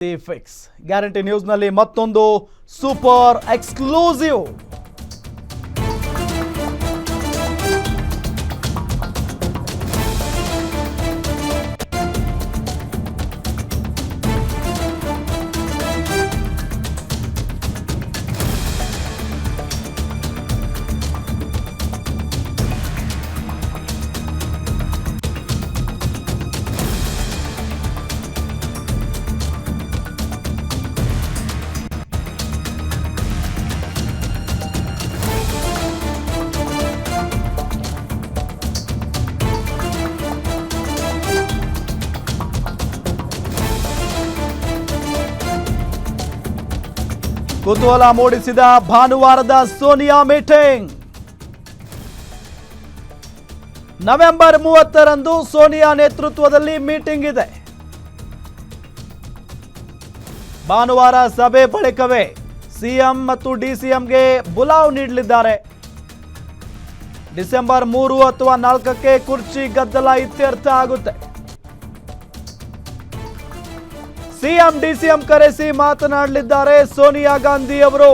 Fix guarantee ನ್ಯೂಸ್ನಲ್ಲಿ ಮತ್ತೊಂದು super exclusive. ಕುತೂಹಲ ಮೂಡಿಸಿದ ಭಾನುವಾರದ ಸೋನಿಯಾ ಮೀಟಿಂಗ್. ನವೆಂಬರ್ 30ರಂದು ಸೋನಿಯಾ ನೇತೃತ್ವದಲ್ಲಿ ಮೀಟಿಂಗ್ ಇದೆ. ಭಾನುವಾರ ಸಭೆ ಬಳಿಕವೇ ಸಿಎಂ ಮತ್ತು ಡಿಸಿಎಂಗೆ ಬುಲಾವ್ ನೀಡಲಿದ್ದಾರೆ. ಡಿಸೆಂಬರ್ 3 ಅಥವಾ 4ಕ್ಕೆ ಕುರ್ಚಿ ಗದ್ದಲ ಇತ್ಯರ್ಥ ಆಗುತ್ತೆ. ಸಿಎಂ ಡಿಸಿಎಂ ಕರೆಸಿ ಮಾತನಾಡಲಿದ್ದಾರೆ ಸೋನಿಯಾ ಗಾಂಧಿ ಅವರು.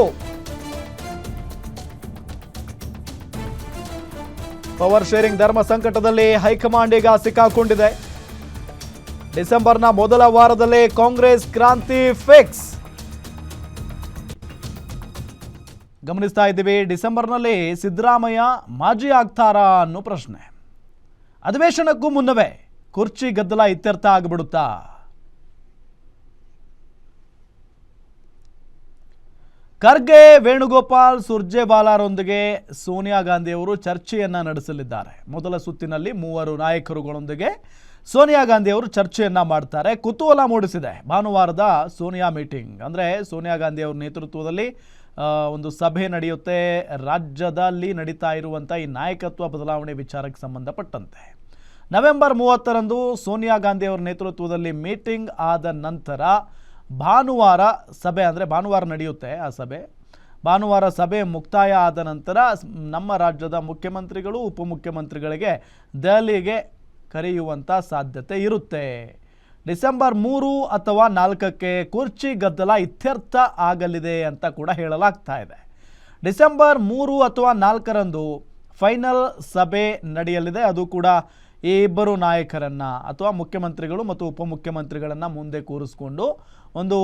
ಪವರ್ ಶೇರಿಂಗ್ ಧರ್ಮ ಸಂಕಟದಲ್ಲಿ ಹೈಕಮಾಂಡ್ ಈಗ ಸಿಕ್ಕಾಕೊಂಡಿದೆ. ಡಿಸೆಂಬರ್ನ ಮೊದಲ ವಾರದಲ್ಲೇ ಕಾಂಗ್ರೆಸ್ ಕ್ರಾಂತಿ ಫಿಕ್ಸ್. ಗಮನಿಸ್ತಾ ಇದ್ದೀವಿ, ಡಿಸೆಂಬರ್ನಲ್ಲಿ ಸಿದ್ದರಾಮಯ್ಯ ಮಾಜಿ ಆಗ್ತಾರಾ ಅನ್ನೋ ಪ್ರಶ್ನೆ. ಅಧಿವೇಶನಕ್ಕೂ ಮುನ್ನವೇ ಕುರ್ಚಿ ಗದ್ದಲ ಇತ್ಯರ್ಥ ಆಗಿಬಿಡುತ್ತಾ? ಖರ್ಗೆ, ವೇಣುಗೋಪಾಲ್, ಸುರ್ಜೇವಾಲಾರೊಂದಿಗೆ ಸೋನಿಯಾ ಗಾಂಧಿ ಅವರು ಚರ್ಚೆಯನ್ನ ನಡೆಸಲಿದ್ದಾರೆ. ಮೊದಲ ಸುತ್ತಿನಲ್ಲಿ 3 ನಾಯಕರುಗಳೊಂದಿಗೆ ಸೋನಿಯಾ ಗಾಂಧಿ ಅವರು ಚರ್ಚೆಯನ್ನ ಮಾಡ್ತಾರೆ. ಕುತೂಹಲ ಮೂಡಿಸಿದೆ ಭಾನುವಾರದ ಸೋನಿಯಾ ಮೀಟಿಂಗ್. ಅಂದರೆ ಸೋನಿಯಾ ಗಾಂಧಿ ಅವರ ನೇತೃತ್ವದಲ್ಲಿ ಒಂದು ಸಭೆ ನಡೆಯುತ್ತೆ. ರಾಜ್ಯದಲ್ಲಿ ನಡೀತಾ ಇರುವಂಥ ಈ ನಾಯಕತ್ವ ಬದಲಾವಣೆ ವಿಚಾರಕ್ಕೆ ಸಂಬಂಧಪಟ್ಟಂತೆ ನವೆಂಬರ್ 30ರಂದು ಸೋನಿಯಾ ಗಾಂಧಿ ಅವರ ನೇತೃತ್ವದಲ್ಲಿ ಮೀಟಿಂಗ್ ಆದ ನಂತರ ಭಾನುವಾರ ಸಭೆ, ಅಂದರೆ ಭಾನುವಾರ ನಡೆಯುತ್ತೆ ಆ ಸಭೆ. ಭಾನುವಾರ ಸಭೆ ಮುಕ್ತಾಯ ಆದ ನಂತರ ನಮ್ಮ ರಾಜ್ಯದ ಮುಖ್ಯಮಂತ್ರಿಗಳು, ಉಪಮುಖ್ಯಮಂತ್ರಿಗಳಿಗೆ ದೆಹಲಿಗೆ ಕರೆಯುವಂಥ ಸಾಧ್ಯತೆ ಇರುತ್ತೆ. ಡಿಸೆಂಬರ್ 3 ಅಥವಾ 4ಕ್ಕೆ ಕುರ್ಚಿ ಗದ್ದಲ ಇತ್ಯರ್ಥ ಆಗಲಿದೆ ಅಂತ ಕೂಡ ಹೇಳಲಾಗ್ತಾ ಇದೆ. ಡಿಸೆಂಬರ್ 3 ಅಥವಾ 4ರಂದು ಫೈನಲ್ ಸಭೆ ನಡೆಯಲಿದೆ. ಅದು ಕೂಡ ಈ ಇಬ್ಬರು ನಾಯಕರನ್ನು ಅಥವಾ ಮುಖ್ಯಮಂತ್ರಿಗಳು ಮತ್ತು ಉಪಮುಖ್ಯಮಂತ್ರಿಗಳನ್ನು ಮುಂದೆ ಕೂರಿಸ್ಕೊಂಡು ಒಂದು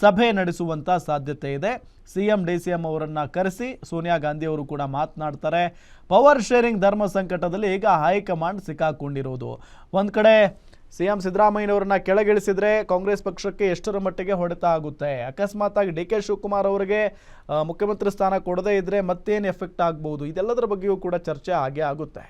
ಸಭೆ ನಡೆಸುವಂಥ ಸಾಧ್ಯತೆ ಇದೆ. ಸಿಎಂ ಡಿಸಿಎಂ ಅವರನ್ನು ಕರೆಸಿ ಸೋನಿಯಾ ಗಾಂಧಿ ಅವರು ಕೂಡ ಮಾತನಾಡ್ತಾರೆ. ಪವರ್ ಶೇರಿಂಗ್ ಧರ್ಮ ಸಂಕಟದಲ್ಲಿ ಈಗ ಹೈಕಮಾಂಡ್ ಸಿಕ್ಕಾಕೊಂಡಿರೋದು. ಒಂದು ಕಡೆ ಸಿಎಂ ಸಿದ್ದರಾಮಯ್ಯನವರನ್ನ ಕೆಳಗಿಳಿಸಿದ್ರೆ ಕಾಂಗ್ರೆಸ್ ಪಕ್ಷಕ್ಕೆ ಎಷ್ಟರ ಮಟ್ಟಿಗೆ ಹೊಡೆತ ಆಗುತ್ತೆ, ಅಕಸ್ಮಾತಾಗಿ ಡಿ.ಕೆ. ಶಿವಕುಮಾರ್ ಅವರಿಗೆ ಮುಖ್ಯಮಂತ್ರಿ ಸ್ಥಾನ ಕೊಡದೇ ಇದ್ದರೆ ಮತ್ತೇನು ಎಫೆಕ್ಟ್ ಆಗ್ಬೋದು, ಇದೆಲ್ಲದರ ಬಗ್ಗೆಯೂ ಕೂಡ ಚರ್ಚೆ ಆಗೇ ಆಗುತ್ತೆ.